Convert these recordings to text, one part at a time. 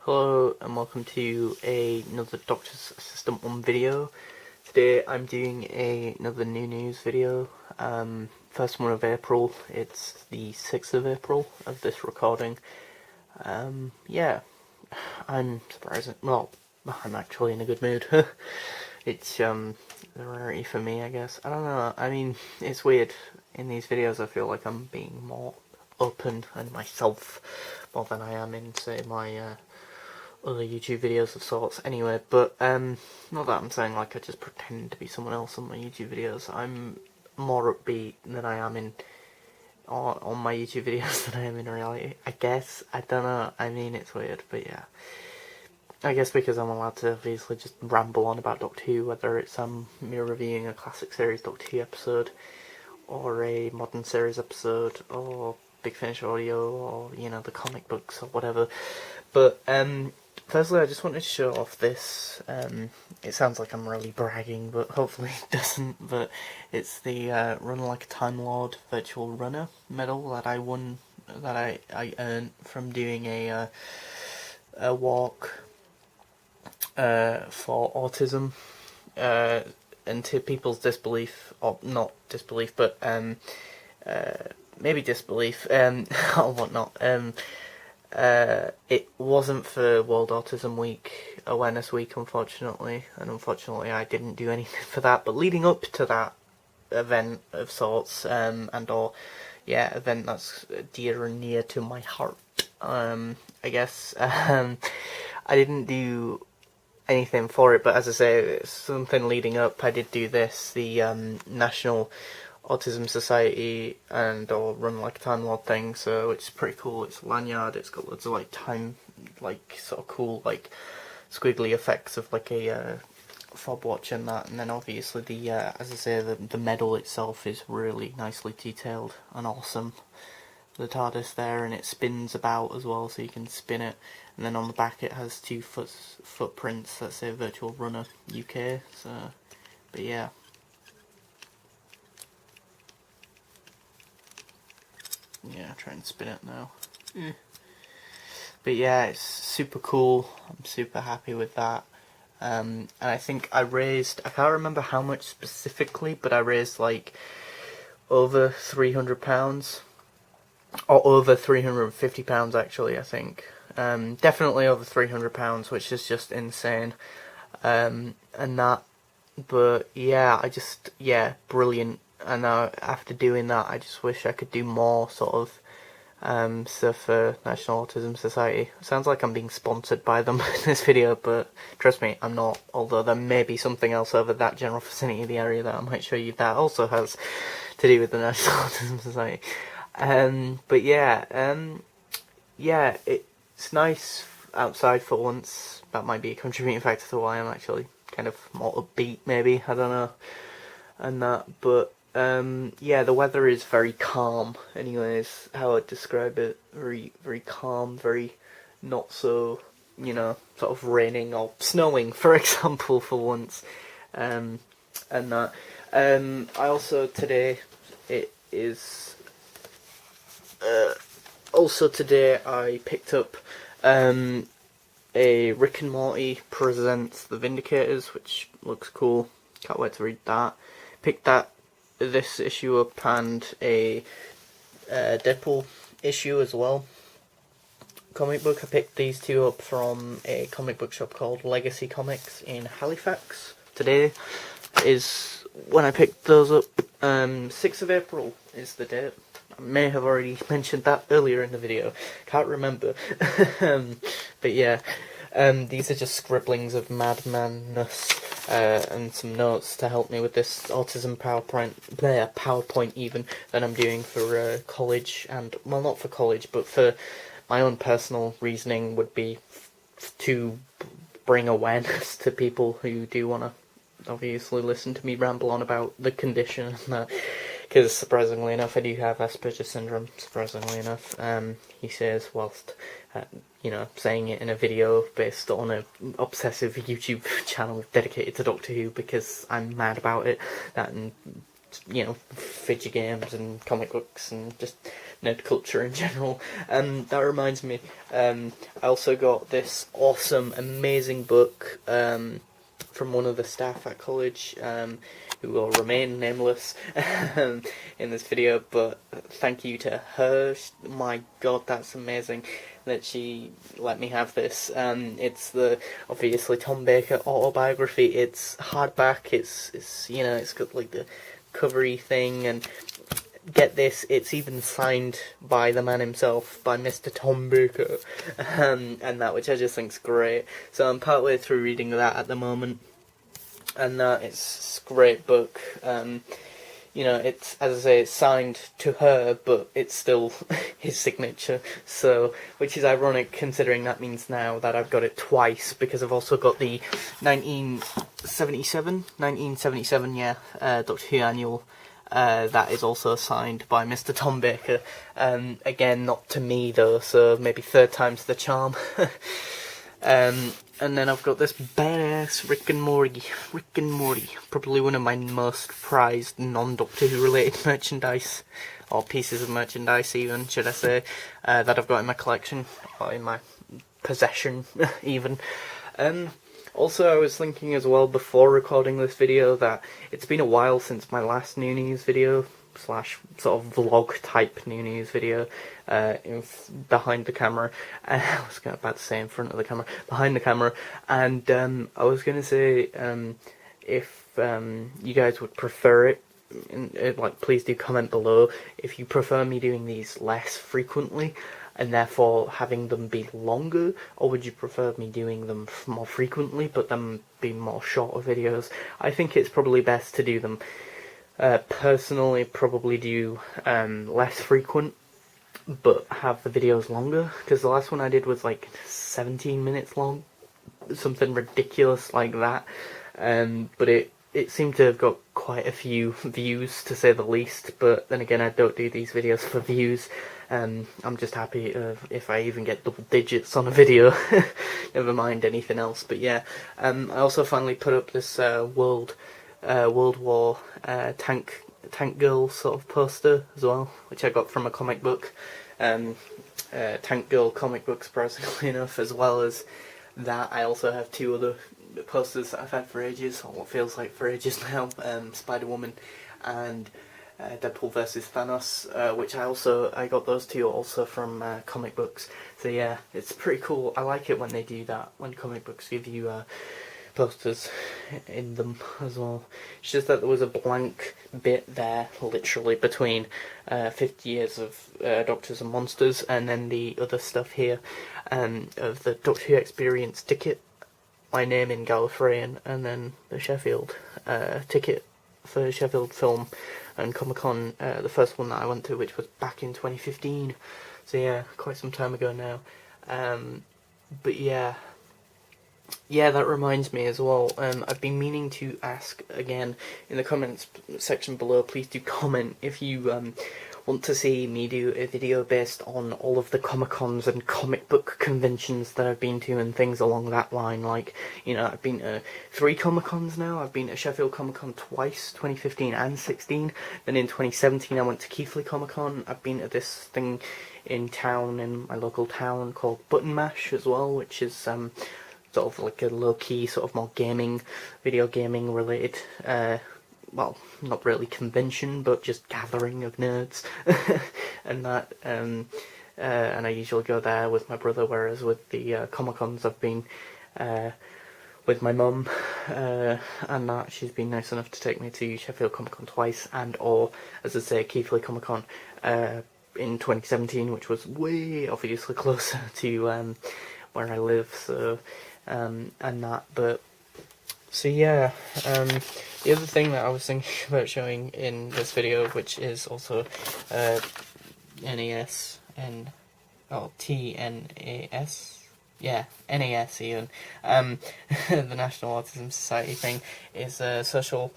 Hello and welcome to another Doctor's Assistant 1 video. Today I'm doing another new news video. First one of April. It's the 6th of April of this recording. Yeah, I'm surprised. Well, I'm actually in a good mood. It's a rarity for me, I guess. I don't know. I mean, it's weird. In these videos I feel like I'm being more open and myself more than I am in, say, my other YouTube videos of sorts anyway, but not that I'm saying like I just pretend to be someone else on my YouTube videos. I'm more upbeat than I am in on my YouTube videos than I am in reality, I guess. I don't know, I mean, it's weird, but yeah. I guess because I'm allowed to obviously just ramble on about Doctor Who, whether it's me reviewing a classic series Doctor Who episode, or a modern series episode, or Big Finish audio, or, you know, the comic books, or whatever. But, firstly, I just wanted to show off this. It sounds like I'm really bragging, but hopefully it doesn't. But it's the Run Like a Time Lord Virtual Runner medal that I won, that I earned from doing a walk for autism. And to people's disbelief, or not disbelief, but maybe disbelief, or whatnot. It wasn't for World Autism Week, Awareness Week, unfortunately, and unfortunately I didn't do anything for that, but leading up to that event of sorts, event that's dear and near to my heart, I guess, I didn't do anything for it, but as I say, something leading up, I did do this, the National Autism Society or Run Like a Time Lord thing, so it's pretty cool. It's a lanyard, it's got loads of like time, like sort of cool like squiggly effects of like a fob watch and that, and then obviously the as I say, the medal itself is really nicely detailed and awesome. The TARDIS there, and it spins about as well, so you can spin it, and then on the back it has two footprints that say Virtual Runner UK, so, but yeah. Yeah, try and spin it now. But yeah, it's super cool. I'm super happy with that. And I think I can't remember how much specifically, but I raised like over £300. Or over £350 actually, I think. Definitely over £300, which is just insane. And that, but yeah, brilliant. And after doing that, I just wish I could do more sort of stuff for National Autism Society. It sounds like I'm being sponsored by them in this video, but trust me, I'm not. Although there may be something else over that general vicinity of the area that I might show you that also has to do with the National Autism Society. But yeah, it's nice outside for once. That might be a contributing factor to why I'm actually kind of more upbeat, maybe, I don't know, and that, but yeah, the weather is very calm, anyways, how I'd describe it. Very, very calm, very not so, you know, sort of raining or snowing, for example, for once, and that. I also today, I picked up a Rick and Morty Presents The Vindicators, which looks cool. Can't wait to read that. Picked this issue up, and a Deadpool issue as well. Comic book. I picked these two up from a comic book shop called Legacy Comics in Halifax. Today is when I picked those up. 6th of April is the date. I may have already mentioned that earlier in the video. Can't remember. But yeah, these are just scribblings of madmanness. And some notes to help me with this autism PowerPoint even that I'm doing for college, and, well, not for college, but for my own personal reasoning would be to bring awareness to people who do want to obviously listen to me ramble on about the condition and that, because surprisingly enough I do have Asperger's syndrome, surprisingly enough, he says, whilst you know, saying it in a video based on an obsessive YouTube channel dedicated to Doctor Who because I'm mad about it. That and, you know, video games and comic books and just nerd culture in general. That reminds me, I also got this awesome, amazing book from one of the staff at college, who will remain nameless in this video, but thank you to her. My god, that's amazing that she let me have this. It's the, obviously, Tom Baker autobiography. It's hardback, it's you know, it's got like the covery thing, and get this, it's even signed by the man himself, by Mr. Tom Baker, and that, which I just think's great. So I'm partway through reading that at the moment, and it's a great book. You know, it's, as I say, it's signed to her, but it's still his signature, so, which is ironic considering that means now that I've got it twice, because I've also got the 1977, yeah, Doctor Who annual, that is also signed by Mr. Tom Baker. Again, not to me though, so maybe third time's the charm. And then I've got this badass Rick and Morty, probably one of my most prized non-Doctor Who related merchandise, or pieces of merchandise even, should I say, that I've got in my collection, or in my possession even. Also, I was thinking as well before recording this video that it's been a while since my last New News video, / sort of vlog type New News video, behind the camera. I was about to say in front of the camera, behind the camera, and I was going to say, if you guys would prefer it, like, please do comment below if you prefer me doing these less frequently, and therefore having them be longer, or would you prefer me doing them more frequently, but them be more shorter videos? I think it's probably best to do them, personally, probably do less frequent, but have the videos longer, because the last one I did was like 17 minutes long, something ridiculous like that, but it seemed to have got quite a few views, to say the least, but then again, I don't do these videos for views. I'm just happy if I even get double digits on a video, never mind anything else. But yeah, I also finally put up this World War tank girl sort of poster as well, which I got from a comic book, Tank Girl comic book, surprisingly enough. As well as that, I also have two other posters that I've had for ages, or what feels like for ages now, Spider-Woman and Deadpool vs Thanos, which I got those two also from comic books. So yeah, it's pretty cool. I like it when they do that, when comic books give you posters in them as well. It's just that there was a blank bit there, literally, between 50 years of Doctors and Monsters, and then the other stuff here, of the Doctor Who Experience ticket, my name in Gallifreyan, and then the Sheffield ticket for Sheffield Film and Comic-Con, the first one that I went to, which was back in 2015, so yeah, quite some time ago now. But yeah, that reminds me as well, I've been meaning to ask again in the comments section below, please do comment if you want to see me do a video based on all of the Comic-Cons and comic book conventions that I've been to and things along that line. Like, you know, I've been to 3 Comic-Cons now. I've been to Sheffield Comic-Con twice, 2015 and 16. Then in 2017 I went to Keighley Comic-Con. I've been to this thing in town, in my local town, called Button Mash as well, which is sort of like a low-key, sort of more video gaming related, well, not really convention, but just gathering of nerds, and that, and I usually go there with my brother, whereas with the Comic-Cons I've been with my mum, and that, she's been nice enough to take me to Sheffield Comic-Con twice, and or, as I say, Keighley Comic-Con in 2017, which was way, obviously, closer to where I live, so, and that, but, so yeah, the other thing that I was thinking about showing in this video, which is also NAS, TNAS, yeah, NAS even, the National Autism Society thing, is social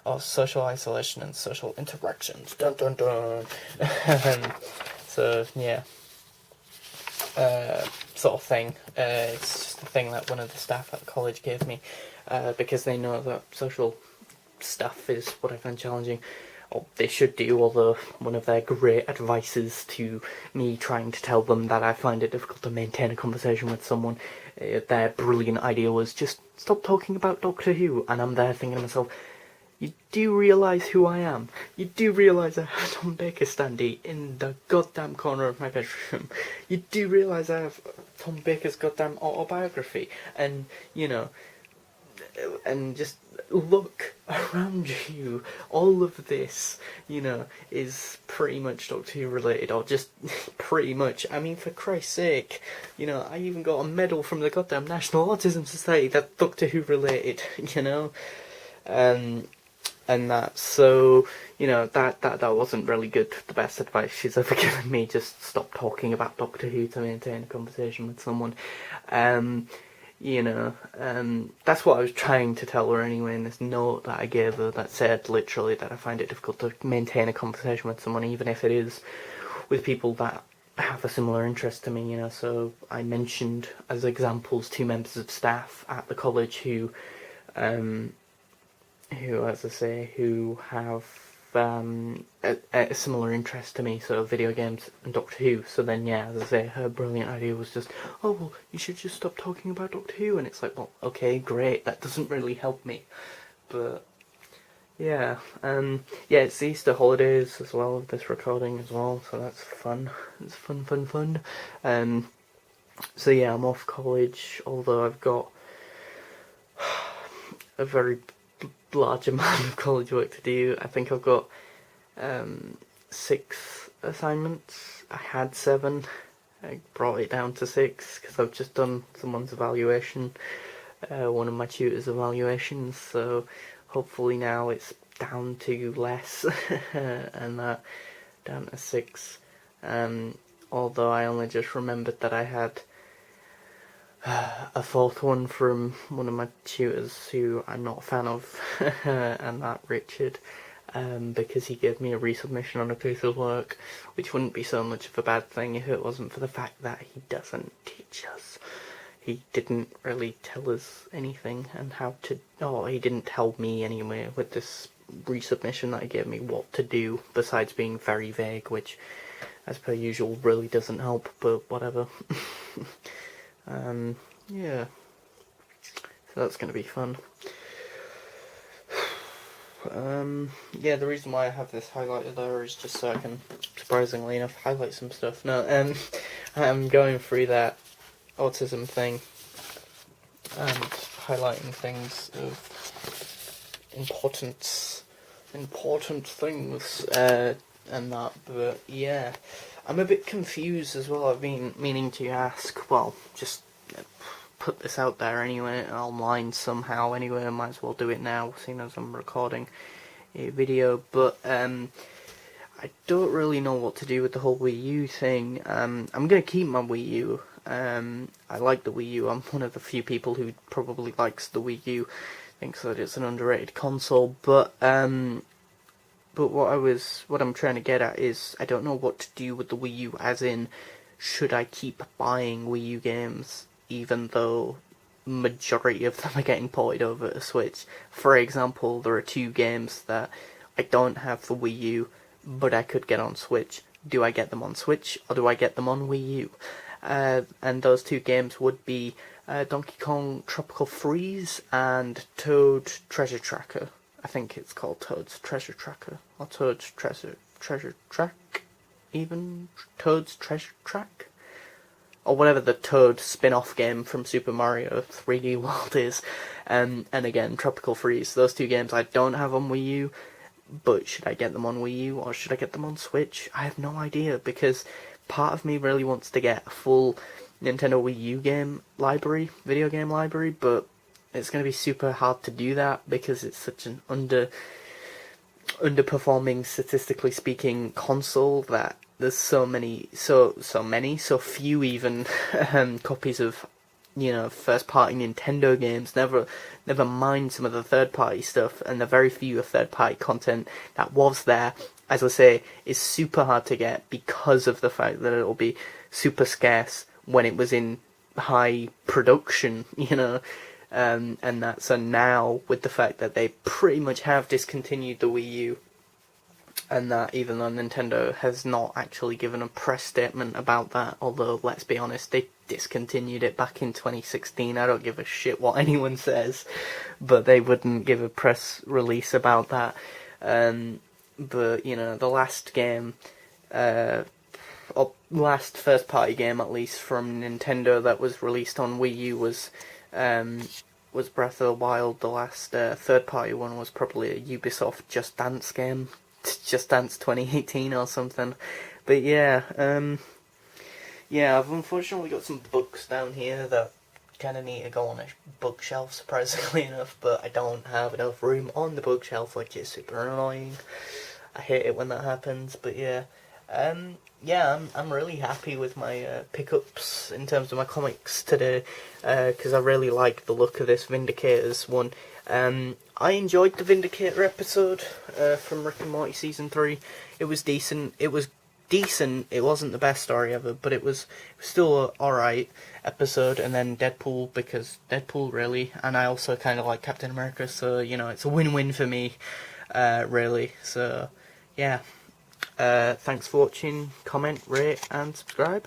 isolation and social interactions, dun dun dun. So yeah, sort of thing. It's just a thing that one of the staff at college gave me, because they know that social stuff is what I find challenging. or they should do, although one of their great advices to me trying to tell them that I find it difficult to maintain a conversation with someone, their brilliant idea was just stop talking about Doctor Who, and I'm there thinking to myself, you do realise who I am? You do realise I have Tom Baker standee in the goddamn corner of my bedroom? You do realise I have Tom Baker's goddamn autobiography? And, you know, and just look around you. All of this, you know, is pretty much Doctor Who related, or just pretty much. I mean, for Christ's sake, you know, I even got a medal from the goddamn National Autism Society that's Doctor Who related, you know? And that, so, you know, that wasn't really good. The best advice she's ever given me, just stop talking about Doctor Who to maintain a conversation with someone. You know, that's what I was trying to tell her anyway in this note that I gave her that said literally that I find it difficult to maintain a conversation with someone, even if it is with people that have a similar interest to me, you know. So I mentioned as examples 2 members of staff at the college who, as I say, who have a similar interest to me, so video games and Doctor Who. So then, yeah, as I say, her brilliant idea was just, oh, well, you should just stop talking about Doctor Who, and it's like, well, okay, great, that doesn't really help me, but, yeah, yeah, it's the Easter holidays as well, of this recording as well, so that's fun, it's fun, so yeah, I'm off college, although I've got a very large amount of college work to do. I think I've got 6 assignments. I had 7. I brought it down to 6 because I've just done someone's evaluation, one of my tutor's evaluations, so hopefully now it's down to less and down to 6. Although I only just remembered that I had a 4th one from one of my tutors who I'm not a fan of, and that Richard, because he gave me a resubmission on a piece of work, which wouldn't be so much of a bad thing if it wasn't for the fact that he doesn't teach us. He didn't really tell us anything and how to, he didn't tell me anyway with this resubmission that he gave me what to do, besides being very vague, which, as per usual, really doesn't help, but whatever. Yeah, so that's going to be fun. Yeah, the reason why I have this highlighted there is just so I can, surprisingly enough, highlight some stuff. No, I'm going through that autism thing and highlighting things of important things, and that, but yeah. I'm a bit confused as well. I've been meaning to ask, well, just put this out there anyway, online somehow anyway, I might as well do it now, seeing as I'm recording a video, but I don't really know what to do with the whole Wii U thing. I'm going to keep my Wii U. I like the Wii U. I'm one of the few people who probably likes the Wii U, thinks that it's an underrated console, but what I'm trying to get at is, I don't know what to do with the Wii U, as in, should I keep buying Wii U games, even though majority of them are getting ported over to Switch? For example, there are 2 games that I don't have for Wii U, but I could get on Switch. Do I get them on Switch, or do I get them on Wii U? And those 2 games would be Donkey Kong Tropical Freeze and Toad Treasure Tracker. I think it's called Toad's Treasure Tracker, or Toad's Treasure Track, even? Toad's Treasure Track? Or whatever the Toad spin-off game from Super Mario 3D World is. And again, Tropical Freeze. Those 2 games I don't have on Wii U, but should I get them on Wii U, or should I get them on Switch? I have no idea, because part of me really wants to get a full Nintendo Wii U game library, video game library, but it's going to be super hard to do that because it's such an underperforming, statistically speaking, console that there's so few even copies of, you know, first-party Nintendo games. Never mind some of the third-party stuff, and the very few of third-party content that was there, as I say, is super hard to get because of the fact that it'll be super scarce when it was in high production, you know. And that, so now, with the fact that they pretty much have discontinued the Wii U, and that even though Nintendo has not actually given a press statement about that, although let's be honest, they discontinued it back in 2016. I don't give a shit what anyone says, but they wouldn't give a press release about that. But you know, the last game, or last first party game at least from Nintendo that was released on Wii U was Breath of the Wild. The last third party one was probably a Ubisoft Just Dance game. Just Dance 2018 or something. But yeah, I've unfortunately got some books down here that kind of need to go on a bookshelf, surprisingly enough, but I don't have enough room on the bookshelf, which is super annoying. I hate it when that happens, but yeah. I'm really happy with my pickups in terms of my comics today, because I really like the look of this Vindicators one. I enjoyed the Vindicator episode from Rick and Morty Season 3. It was decent. It wasn't the best story ever, but it was still an alright episode. And then Deadpool, because Deadpool, really. And I also kind of like Captain America, so, you know, it's a win-win for me, really. So, yeah. Thanks for watching, comment, rate, and subscribe.